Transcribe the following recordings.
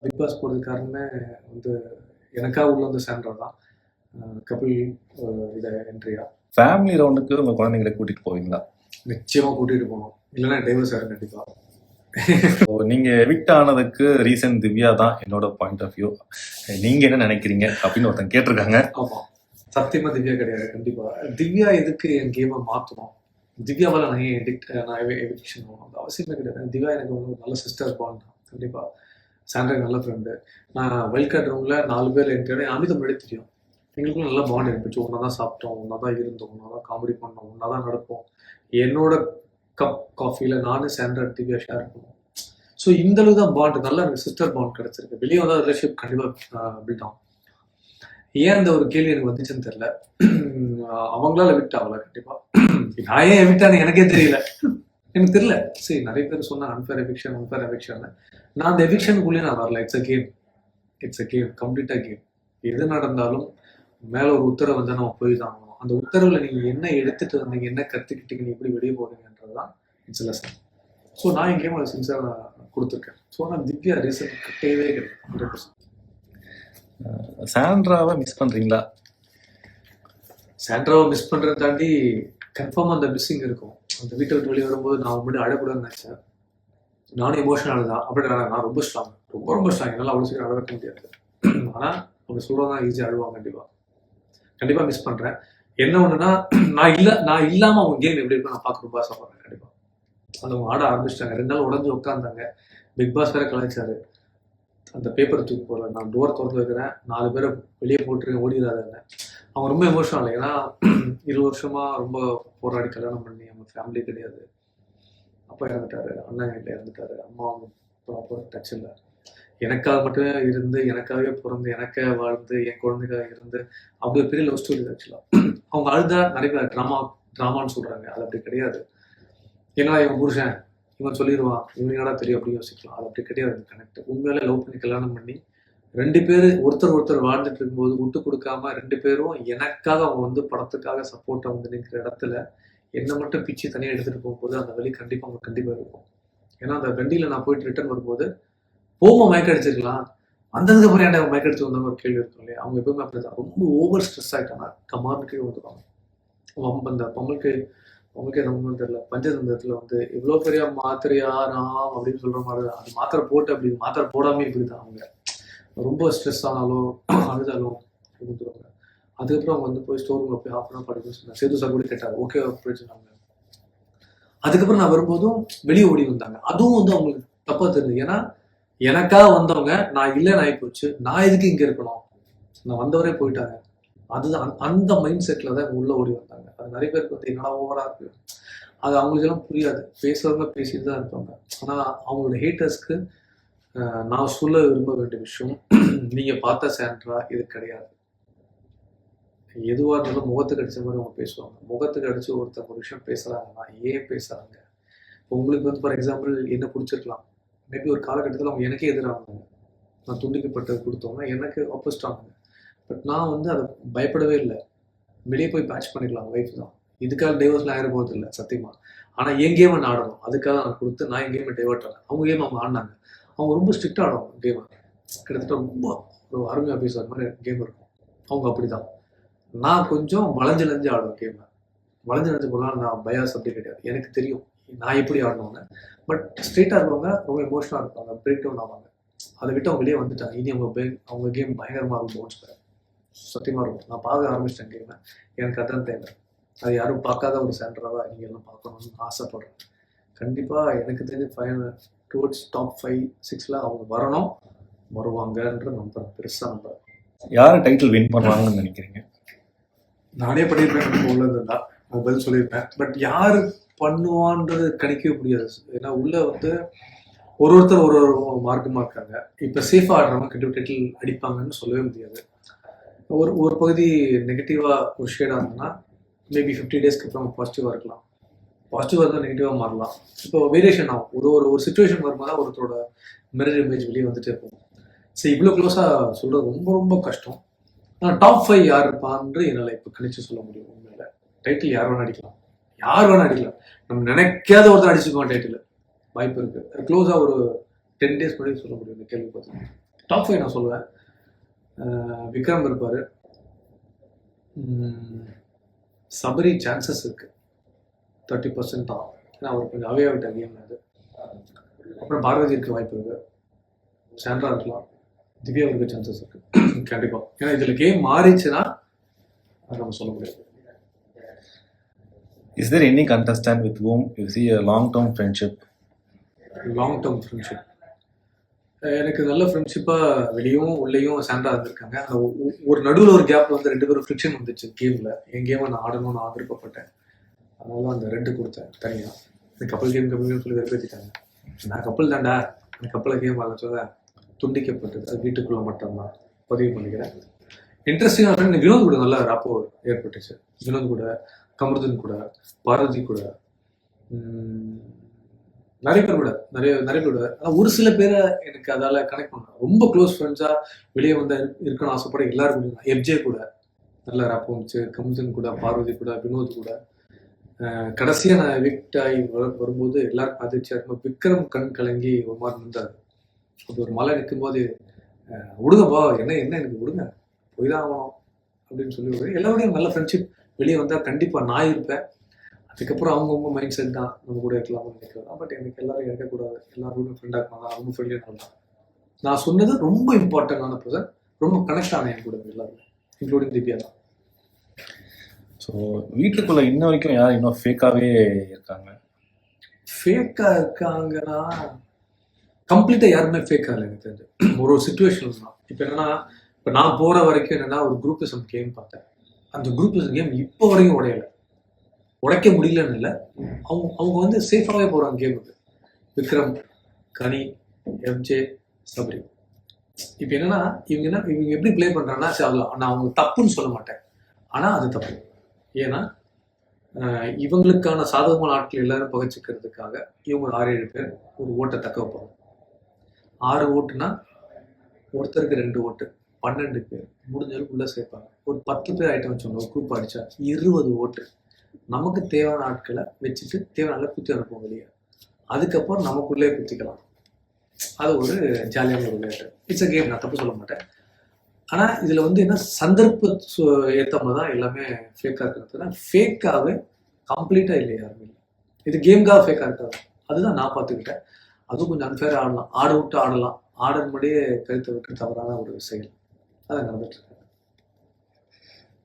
Big pass போகிறதுக்கு காரணமே வந்து எனக்காக உள்ள வந்து சாண்ட்ரா தான். கபில் இதை என்ட்ரியா. ஃபேமிலி ரவுண்டுக்கு உங்கள் குழந்தைங்களை கூட்டிகிட்டு போவீங்களா? நிச்சயமாக கூட்டிகிட்டு போகணும், இல்லைன்னா டைவர்ஸ் ஆகும் கண்டிப்பாக. நீங்கள் எவிக்ட் ஆனதுக்கு ரீசன் திவ்யா தான் என்னோட பாயிண்ட் ஆஃப் வியூ. நீங்கள் என்ன நினைக்கிறீங்க அப்படின்னு ஒருத்தன் கேட்டிருக்காங்க. ஆமாம், சத்தியமாக திவ்யா கிடையாது. கண்டிப்பாக திவ்யா எதுக்கு என் கேமை மாற்றணும்? திவ்யாவால் நான் எவிக்ஷன் ஆகணும் அந்த அவசியமே கிடையாது. திவ்யா எனக்கு வந்து ஒரு நல்ல சிஸ்டர் பாண்ட் தான். கண்டிப்பாக சாண்ட்ரா நல்ல ஃப்ரெண்டு. நான் வைல்ட் கார்டு ரூமில் 4 பேர் என்ட்ரி அமித முன்னாடி தெரியும். எங்களுக்கும் நல்ல பாண்ட் இருந்துச்சு. ஒன்றா தான் சாப்பிட்டோம், ஒன்றா தான் இருந்தோம், ஒன்றா தான் காமெடி பண்ணோம், ஒன்றா தான் நடப்போம். என்னோட கப் காஃபியில் நானும் சாண்ட்ரா திவ்யா ஷேர் பண்ணுவோம். ஸோ இந்த அளவு தான் பாண்ட், நல்ல எனக்கு சிஸ்டர் பாண்ட் கிடச்சிருக்கு. வெளியே வந்தால் ரிலேஷன்ஷிப் கண்டிப்பாக பில்ட் ஆகும். ஏன் அந்த ஒரு கேள்வி எனக்கு வந்துச்சுன்னு தெரியல. அவங்களால எவிக்ட் ஆகல. கண்டிப்பாக நான் ஏன் எவிக்ட் ஆனேன் எனக்கே தெரியல, எனக்கு தெரியல. சரி, நிறைய பேர் சொன்னாங்க அன்ஃபேர் எவிக்ஷன். நான் அந்த எவிக்ஷனுக்குள்ளேயே நான் வரல. இட்ஸ் அ கேம், கம்ப்ளீட்டாக கேம். எது நடந்தாலும் மேலே ஒரு உத்தரவு வந்து நம்ம போய் தான் ஆகணும். அந்த உத்தரவில் நீங்கள் என்ன எடுத்துகிட்டு வந்தீங்க, என்ன கற்றுக்கிட்டீங்க, நீ எப்படி வெளியே போகிறீங்கன்றது தான் இட்ஸ் லெசன். ஸோ நான் என் கேம் அதை சின்சியராக கொடுத்துருக்கேன். ஸோ நான் திவ்யா ரீசன் கட்டவே கிடையாது. 100%. சாண்ட்ராவை மிஸ் பண்ணுறீங்களா? சாண்ட்ராவை மிஸ் பண்ணுறதை தாண்டி கன்ஃபார்மாக அந்த மிஸ்ஸிங் இருக்கும். அந்த வீட்டை விட்டு வெளியே வரும்போது நான் முன்னாடி அழக்கூடாதுன்னு நினச்சேன். நானும் எமோஷனல் தான். அப்படி நான் ரொம்ப ஸ்ட்ராங், ரொம்ப ஸ்ட்ராங். என்னால் அவ்வளோ சீக்கிரம் அழ வைக்க முடியாது. ஆனால் அவங்க சொல்கிறது தான் ஈஸியாக அழுவாங்க. கண்டிப்பாக மிஸ் பண்ணுறேன். என்ன ஒன்றுனா, நான் இல்லாமல் அவங்க கேம் எப்படி இருக்கும் நான் பார்க்க ரொம்ப ஆசைப்படுறேன். கண்டிப்பாக அந்த அவங்க ஆட ஆரம்பிச்சிட்டாங்க. 2 நாள் உடஞ்சி உட்காந்தாங்க. பிக் பாஸ் வேறு கலாய்ச்சாரு. அந்த பேப்பர் தூக்கி போடல, நான் டோர் திறந்து வைக்கிறேன், 4 பேரை வெளியே போட்டுருங்க, ஓடிடாதாங்க. அவங்க ரொம்ப எமோஷனல். ஏன்னா 20 வருஷமாக ரொம்ப போராடி கல்யாணம் பண்ணி அவங்க ஃபேமிலி கிடையாது. அப்பா இறந்துட்டாரு, அண்ணன் வீட்டில் இறந்துட்டாரு, அம்மா அவங்க ப்ராப்பர் டச் இல்லை. எனக்காக மட்டுமே இருந்து, எனக்காகவே பிறந்து, எனக்காக வாழ்ந்து, என் குழந்தைக்காக இருந்து, அப்படி ஒரு பெரிய லவ் ஸ்டோரி ஆக்சுவலாக. அவங்க அழுதா நிறைய பேர் ட்ராமான்னு சொல்கிறாங்க. அது அப்படி கிடையாது. ஏன்னா இவன் புருஷன், இவன் சொல்லிடுவான், இவனுங்கடா தெரியும் அப்படி யோசிக்கலாம். அது அப்படி கிடையாது. கனெக்ட் உண்மையிலே லவ் பண்ணி கல்யாணம் பண்ணி 2 பேர் ஒருத்தர் வாழ்ந்துட்டு இருக்கும்போது விட்டு கொடுக்காம 2 பேரும் எனக்காக அவங்க வந்து படத்துக்காக சப்போர்ட்டாக வந்து நிற்கிற இடத்துல என்னை மட்டும் பிச்சு தனியாக எடுத்துகிட்டு போகும்போது அந்த வழி கண்டிப்பாக இருக்கும். ஏன்னா அந்த வண்டியில் நான் போயிட்டு ரிட்டர்ன் வரும்போது போகும்போது மயக்க அடிச்சிருக்கலாம், வந்ததுக்கு அப்புறம் ஏன்டா மயக்க அடிச்சு வந்தவங்க ஒரு கேள்வி இருக்கும் இல்லையா. அவங்க எப்பவுமே அப்படி தான், ரொம்ப ஓவர் ஸ்ட்ரெஸ் ஆகிட்டாங்க. கமார்னுக்கே வந்துருவாங்க. அந்த பொங்கலுக்கே ரொம்ப தெரியல, பஞ்சதந்திரத்தில் வந்து இவ்வளோ பெரிய மாத்திரையா ராம் அப்படின்னு சொல்கிற மாதிரி அது மாத்திரை போட்டு அப்படி மாத்திரை போடாமே இப்படி தான் அவங்க ரொம்ப ஸ்ட்ரெஸ் ஆனாலும் அழுதாலும் கொடுத்துருவாங்க. அதுக்கப்புறம் அவங்க வந்து போய் ஸ்டோர் ரூமில் போய் ஹாஃப் அன் ஹவர் படிக்கணும்னு சொன்னாங்க. சேது சார் கூட கேட்டாங்க, ஓகே போயிடுச்சுனாங்க. அதுக்கப்புறம் நான் வரும்போதும் வெளியே ஓடி வந்தாங்க. அதுவும் வந்து அவங்களுக்கு தப்பாக தெரியுது. ஏன்னா எனக்காக வந்தவங்க நான் இல்லைன்னு ஆகிப்போச்சு, நான் எதுக்கு இங்கே இருக்கணும், நான் வந்தவரே போயிட்டாங்க. அதுதான் அந்த மைண்ட் செட்டில் தான் உள்ள ஓடி வந்தாங்க. அது நிறைய பேருக்கு வந்து என்னடா ஓவராக இருக்கு, அது அவங்களுக்கெல்லாம் புரியாது. பேசுறவங்க பேசிட்டு தான் இருப்பாங்க. ஆனால் அவங்களோட ஹேட்டர்ஸ்க்கு நான் சொல்ல விரும்ப வேண்டிய விஷயம், நீங்கள் பார்த்த சாண்ட்ரா இது கிடையாது. எதுவாக இருந்தாலும் முகத்துக்கு அடித்த மாதிரி அவங்க பேசுவாங்க. முகத்துக்கு அடித்து ஒருத்தர் ஒரு விஷயம் பேசுகிறாங்கன்னா ஏன் பேசுகிறாங்க? உங்களுக்கு வந்து ஃபார் எக்ஸாம்பிள் என்ன பிடிச்சிருக்கலாம், மேபி ஒரு காலகட்டத்தில் அவங்க எனக்கே எதிராக நான் துண்டிக்கப்பட்டது கொடுத்தவங்க எனக்கு ஆப்போசிட் ஆனாங்க. பட் நான் வந்து அதை பயப்படவே இல்லை. வெளியே போய் பேட்ச் பண்ணிக்கலாம், ஒய்ஃப் தான். இதுக்காக டைவர்ஸ்லாம் ஆயிர போகிறது இல்லை சத்தியமாக. ஆனால் என் கேமை நான் ஆடணும், அதுக்காக நான் கொடுத்து நான் என் கேமை டைவர்ட் ஆனேன். அவங்க கேம் அவங்க ஆடினாங்க. அவங்க ரொம்ப ஸ்ட்ரிக்டாக ஆடுவாங்க கேமை. கிட்டத்தட்ட ரொம்ப ஒரு ஆர்மி ஆஃபீஸர் மாதிரி கேம் இருக்கும். அவங்க அப்படி தான். நான் கொஞ்சம் வளைஞ்சு ஆடுவேன் கேமை. வளைஞ்சு போனால் நான் பயாஸ் அப்படி கிடையாது. எனக்கு தெரியும் நான் எப்படி ஆடணும்னு. பட் ஸ்ட்ரெயிட்டாக இருக்கவங்க ரொம்ப எமோஷனாக இருப்பாங்க, பிரேக் டவுன் ஆவாங்க. அதை விட்டு அவங்க வெளியே வந்துட்டாங்க. இனி அவங்க கேம் பயங்கரமாக இருக்கும், பவுன்ஸ் பேக் சத்தியமாக இருக்கும். நான் பார்க்க ஆரம்பிச்சிட்டேன் கேமை. எனக்கு அதான் தேவை. அது யாரும் பார்க்காத ஒரு சாண்ட்ராவாக நீங்கள் எல்லாம் பார்க்கணும்னு ஆசைப்படுறேன். கண்டிப்பாக எனக்கு தெரிஞ்ச டுவர்ட்ஸ் டாப் 5-6 அவங்க வருவாங்கன்ற நம்புறேன், பெருசாக நம்புறேன். யார் டைட்டில் வின் பண்ணுவாங்கன்னு நினைக்கிறீங்க? நானே பண்ணியிருப்பேன், உள்ளது தான் அது பதில் சொல்லியிருப்பேன். பட் யார் பண்ணுவான்றது கணிக்கவே முடியாது. ஏன்னா உள்ள வந்து ஒருத்தர் ஒரு மார்க்கமாக இருக்காங்க. இப்போ சேஃபாக ஆடுறவங்க கண்டிப்பாக டைட்டில் அடிப்பாங்கன்னு சொல்லவே முடியாது. ஒரு பகுதி நெகட்டிவாக ஒரு ஷேடாக இருந்ததுன்னா மேபி 50 டேஸ்க்கு அப்புறம் பாசிட்டிவாக இருக்கலாம். பாசிட்டிவாக இருந்தால் நெகட்டிவாக மாறலாம். இப்போ வேரியேஷன் ஆகும். ஒரு சுச்சுவேஷன் வரும்போது தான் ஒருத்தரோட மிரர் இமேஜ் வெளியே வந்துட்டே இருக்கும். சரி, இவ்வளோ க்ளோஸாக சொல்கிறது ரொம்ப ரொம்ப கஷ்டம். ஆனால் டாப் 5 யார் இருப்பான்னு என்னால் இப்போ கணிச்சு சொல்ல முடியும். உண்மையில் டைட்டில் யார் வேணா அடிக்கலாம். நம்ம நினைக்காத ஒருத்தர் அடிச்சுக்குவோம் டைட்டில், வாய்ப்பு இருக்குது. க்ளோஸாக ஒரு 10 டேஸ் முன்னாடி சொல்ல முடியும் இந்த கேள்வி பார்த்து. டாப் 5 நான் சொல்லுவேன். விக்ரம் இருப்பார், சபரி சான்சஸ் இருக்குது 30% தான், ஏன்னா அவர் கொஞ்சம் அவே ஆகிட்ட கேம் அது. அப்புறம் பார்வதி இருக்க வாய்ப்பு இருக்குது, சாண்ட்ரா இருக்கலாம், திவ்யா இருக்க சான்சஸ் இருக்குது கண்டிப்பாக. ஏன்னா இதில் கேம் மாறிச்சுன்னா அது நம்ம சொல்ல முடியாது. Is there any contestant with whom you see a long-term friendship? Long term friendship எனக்கு நல்ல ஃப்ரெண்ட்ஷிப்பாக வெளியும் உள்ளேயும் சாண்டா இருந்திருக்காங்க. அந்த ஒரு நடுவில் ஒரு கேப்பில் வந்து 2 பேரும் ஃப்ரிக்ஷன் வந்துச்சு கேமில். என் கேமை நான் ஆடணும்னு நான் விருப்பப்பட்டேன், அதனால அந்த 2 கொடுத்தேன் தனியாக. இந்த கப்பல் கேம் சொல்லி வெறுப்பேற்றிட்டாங்க. நான் கப்பல் தாண்டா, அந்த கப்பலை கேம் ஆட சொல்ல துண்டிக்கப்பட்டது. அது வீட்டுக்குள்ளே மட்டும்தான் பதிவு பண்ணிக்கிறேன். இன்ட்ரெஸ்டிங்காக ஃப்ரெண்ட் வினோத் கூட நல்ல ராப்போ ஏற்பட்டுச்சு. வினோத் கூட, கமருதன் கூட, பார்வதி கூட, நிறைய பேர் கூட நிறைய பேர் கூட. ஒரு சில பேரை எனக்கு அதால கனெக்ட் பண்ண ரொம்ப க்ளோஸ் ஃப்ரெண்ட்ஸா வெளியே வந்து இருக்கணும்னு ஆசைப்பட எல்லாரும் கூட. எப்ஜே கூட நல்ல ராப்போ இருந்துச்சு, கமருதன் கூட, பார்வதி கூட, வினோத் கூட. கடைசியாக நான் எவிக்ட் ஆகி வரும்போது எல்லாருக்கும் அதிர்ச்சியாக இருக்கும். விக்ரம் கண் கலங்கி ஒரு மாதிரி இருந்தார். அது ஒரு மலை நிற்கும் போது விடுங்கப்பா, என்ன எனக்கு விடுங்க, போய் தான் ஆகணும் அப்படின்னு சொல்லி எல்லாரோடையும் நல்ல ஃப்ரெண்ட்ஷிப். வெளியே வந்தால் கண்டிப்பாக நான் இருப்பேன். அதுக்கப்புறம் அவங்கவுங்க மைண்ட் செட் தான், நம்ம கூட இருக்கலாம்னு நினைக்கிறேன். பட் எனக்கு எல்லாரும் இருக்கக்கூடாது, எல்லாரும் ஃப்ரெண்டாக இருக்கலாம், ரொம்ப ஃப்ரெண்ட்லியாக இருக்கலாம். நான் சொன்னது ரொம்ப இம்பார்ட்டண்டான பர்சன், ரொம்ப கனெக்ட் ஆன என் கூட எல்லாரும், இன்க்ளூடிங் திவ்யா தான். ஸோ வீட்டுக்குள்ளே இன்ன வரைக்கும் யார் இன்னும் ஃபேக்காகவே இருக்காங்க? ஃபேக்காக இருக்காங்கன்னா கம்ப்ளீட்டாக யாருமே ஃபேக்காக இல்லை எனக்கு தெரிஞ்சு. ஒரு சுச்சுவேஷன் தான். இப்போ என்னன்னா, இப்போ நான் போகிற வரைக்கும் என்னென்னா ஒரு குரூப்பிசம் கேம் பார்த்தேன். அந்த குரூப்பிசம் கேம் இப்போ வரைக்கும் உடைக்க முடியலன்னு இல்லை, அவங்க வந்து சேஃபாகவே போகிறாங்க கேமுக்கு. விக்ரம், கனி, எஃப்ஜே, சபரி. இப்போ என்னன்னா இவங்க எப்படி ப்ளே பண்ணுறாங்கன்னா, சரி அதில் நான் அவங்க தப்புன்னு சொல்ல மாட்டேன், ஆனால் அது தப்பு. ஏன்னா இவங்களுக்கான சாதகமான ஆட்கள் எல்லாரும் பகச்சிக்கிறதுக்காக இவங்க 6-7 பேர் ஒரு ஓட்டை தக்க வைப்பாங்க. 6 ஓட்டுனா ஒருத்தருக்கு 2 ஓட்டு, 12 பேர் முடிஞ்சாலும் உள்ளே சேர்ப்பாங்க. ஒரு 10 பேர் ஐட்டம் வச்சோம்னா ஒரு குரூப் அடித்தா 20 ஓட்டு. நமக்கு தேவையான ஆட்களை வச்சுட்டு தேவையான குத்தி அனுப்புவோம் வெளியே. அதுக்கப்புறம் நமக்குள்ளே குத்திக்கலாம். அது ஒரு ஜாலியான ஒரு விளையாட்டு. இட்ஸ் அ கேம், நான் தப்பு சொல்ல மாட்டேன். ஆனால் இதில் வந்து என்ன சந்தர்ப்ப ஏற்ற மாதிரி தான் எல்லாமே ஃபேக்காக இருக்கிறது. ஃபேக்காகவே கம்ப்ளீட்டாக இல்லை யாருமே இல்லை. இது கேம்காக ஃபேக்காக இருக்காது, அதுதான் நான் பார்த்துக்கிட்டேன். அதுவும் கொஞ்சம் அன்ஃபேராக ஆடலாம், ஆட விட்டு ஆடலாம், ஆடன்படியே கருத்தை விட்டு தவறான ஒரு செயல் அதை நடந்துட்டு இருக்கு.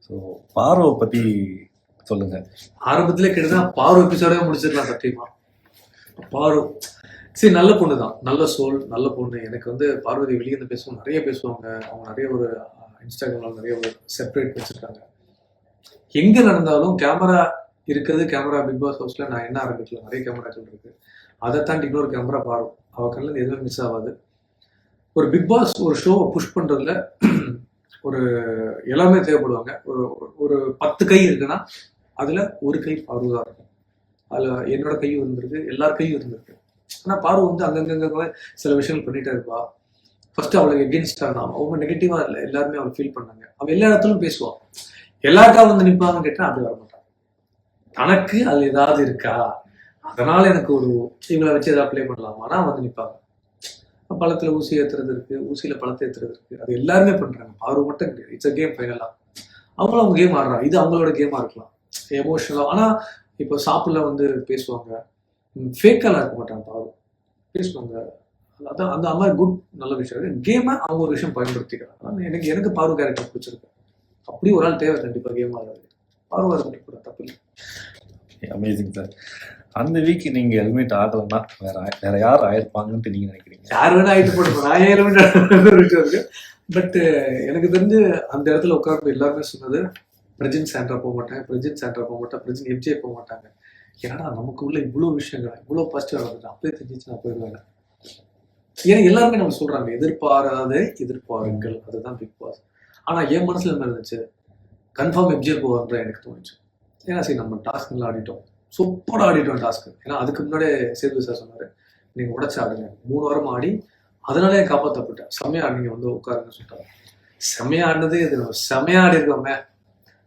ஸோ பார்வை பற்றி சொல்லுங்க. ஆரம்பத்திலே கேட்டுதான் பார்வை எபிசோடே முடிச்சிடலாம் சத்தியமா. பார்வை சரி நல்ல பொண்ணு தான், நல்ல சோல், நல்ல பொண்ணு. எனக்கு வந்து பார்வதி வெளியே இருந்து பேசுவோம், நிறைய பேசுவாங்க. அவங்க நிறைய ஒரு இன்ஸ்டாகிராம்ல நிறைய ஒரு செப்பரேட் வச்சிருக்காங்க. எங்க நடந்தாலும் கேமரா இருக்கிறது, கேமரா பிக் பாஸ் ஹவுஸ்ல நான் என்ன ஆரம்பிக்கல, நிறைய கேமராக்கள் இருக்கு. அதை தாண்டி இன்னொரு கேமரா பார்வை, அவ கண்ணில் எதுவும் மிஸ் ஆகாது. ஒரு பிக் பாஸ் ஒரு ஷோவை புஷ் பண்றதுல ஒரு எல்லாமே தேவைப்படுவாங்க. ஒரு 10 கை இருக்குன்னா அதுல ஒரு கை பார்வை தான் இருக்கும். அதுல என்னோட கையும் இருந்திருக்கு, எல்லார் கையும் இருந்திருக்கு. ஆனா பார்வை வந்து அங்கங்க சில விஷயங்கள் பண்ணிட்டே இருப்பா. ஃபர்ஸ்ட் அவளுக்கு எகென்ஸ்டா இருந்தாலும் அவங்க நெகட்டிவா இல்லை, எல்லாருமே அவள் ஃபீல் பண்ணாங்க. அவள் எல்லா இடத்துலும் பேசுவான், எல்லாருக்கா வந்து நிற்பாங்கன்னு கேட்டா அப்படி வரமாட்டான். தனக்கு அது ஏதாவது இருக்கா, அதனால எனக்கு ஒரு இவங்களை வச்சு ஏதாவது ப்ளே பண்ணலாமானா வந்து நிற்பாங்க. பழத்துல ஊசி ஏத்துறது இருக்கு, ஊசியில பழத்தை ஏத்துறது இருக்கு, அது எல்லாருமே பண்றாங்க. பார்வை மட்டும் கிடையாது. இட்ஸ் அ கேம் ஃபைனலா. அவங்களும் அவங்க கேம் ஆடுறாங்க, இது அவங்களோட கேமா இருக்கலாம், எமோஷனலா. ஆனா இப்போ சாப்பிடல வந்து பேசுவாங்க, ஃபேக்கெல்லாம் இருக்க மாட்டாங்க, பார்வை பேசுவாங்க. அதான் அந்த மாதிரி குட் நல்ல விஷயம். கேமை அவங்க ஒரு விஷயம் பயன்படுத்திக்கிறாங்க. எனக்கு பார்வை கேரக்டர் பிடிச்சிருக்கு. அப்படி ஒரு ஆள் தேவை கண்டிப்பா கேம் ஆடுறது. பார்வை கூட தப்பு இல்லை. Amazing sir. அந்த வீக் நீங்க ஹெல்மெட் ஆடலன்னா வேற யார் ஆயிருப்பாங்கன்னு நீங்க நினைக்கிறீங்க? யார் வேணா ஆயிட்டு போடுவோம், நான் ஹெல்மெட் இருக்கு. பட் எனக்கு தெரிஞ்சு அந்த இடத்துல உட்கார்ந்து எல்லாருமே சொன்னது பிரஜின் சாண்ட்ரா போக மாட்டாங்க, பிரஜின் எஃப்ஜே போக மாட்டாங்க. ஏன்னா நமக்கு உள்ள இவ்வளவு விஷயங்கள், இவ்வளவு பாசிட்டிவ் நடந்துட்டு அப்படியே தெரிஞ்சிச்சு நான் போயிடுவேன். ஏன்னா எல்லாருமே நம்ம சொல்றாங்க எதிர்பாராத எதிர்பாருங்கள், அதுதான் பிக் பாஸ். ஆனா என் மனசுல என்ன இருந்துச்சு, கன்ஃபார்ம் எஃப்ஜே போவான்ற எனக்கு தோணுச்சு. ஏன்னா சரி நம்ம டாஸ்க் நல்லா ஆடிட்டோம், சூப்பராக ஆடிட்டோம் டாஸ்க்கு. ஏன்னா அதுக்கு முன்னாடியே சேது சார் சொன்னாரு நீங்க உடச்சு ஆடுங்க, 3 வாரம் ஆடி அதனாலே காப்பாற்றப்பட்டேன். செம்மையா ஆடுங்க வந்து உட்காருன்னு சொல்லிட்டாங்க. செம்மையா ஆடினதே இது, செம்மையா ஆடி இருக்கோமே,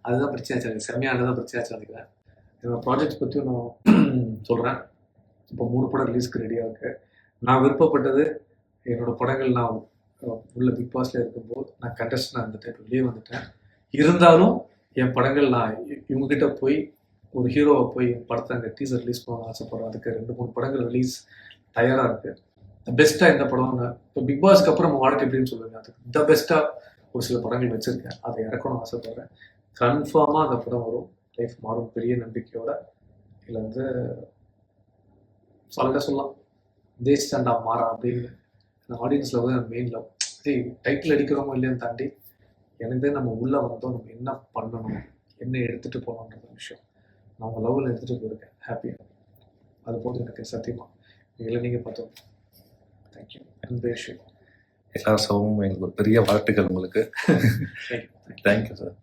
அதுதான் பிரச்சனையாச்சு. எனக்கு செம்மையா ஆடினதான் பிரச்சனையாச்சு. நினைக்கிறேன் என்னோட ப்ராஜெக்ட்ஸ் பற்றியும் நான் சொல்கிறேன். இப்போ 3 படம் ரிலீஸ்க்கு ரெடியாக இருக்கு. நான் விருப்பப்பட்டது என்னோட படங்கள் நான் உள்ள பிக் பாஸ்ல இருக்கும்போது நான் கண்டஸ்டன்ட் இருந்துட்டேன், வெளியே வந்துட்டேன். இருந்தாலும் என் படங்கள் நான் இவங்ககிட்ட போய் ஒரு ஹீரோவை போய் என் படத்தை அங்கே டீசர் ரிலீஸ் பண்ண ஆசைப்படுறேன். அதுக்கு 2-3 படங்கள் ரிலீஸ் தயாராக இருக்கு. பெஸ்ட்டாக இந்த படம்னு இப்போ பிக் பாஸ்க்கு அப்புறம் நம்ம வாழ்க்கை எப்படின்னு சொல்லுவேன், அதுக்கு த பெஸ்ட்டாக ஒரு சில படங்கள் வச்சுருக்கேன், அதை இறக்கணும்னு ஆசைப்படுறேன். கன்ஃபார்மாக அந்த படம் வரும், லைஃப் மாறும் பெரிய நம்பிக்கையோட. இதில் வந்து சாலிடாக சொல்லலாம், தேஷ் ஸ்டாண்டா மாறா அப்படின்னு. அந்த ஆடியன்ஸில் வந்து மெயின் லவ். டைட்டில் அடிக்கிறோமோ இல்லைன்னு தாண்டி எனக்கு நம்ம உள்ளே வந்தோம், நம்ம என்ன பண்ணணும், என்ன எடுத்துகிட்டு போகணுன்ற விஷயம் நான் உங்கள் லெவலில் எடுத்துகிட்டு போயிருக்கேன் ஹாப்பியாக. அது போது எனக்கு சத்தியமாக இல்லை நீங்கள் பார்த்தோம். தேங்க்யூ. அந்த விஷயம் எல்லா சவும் எங்களுக்கு ஒரு பெரிய வாழ்த்துக்கள் உங்களுக்கு. தேங்க்யூ. Thank you sir.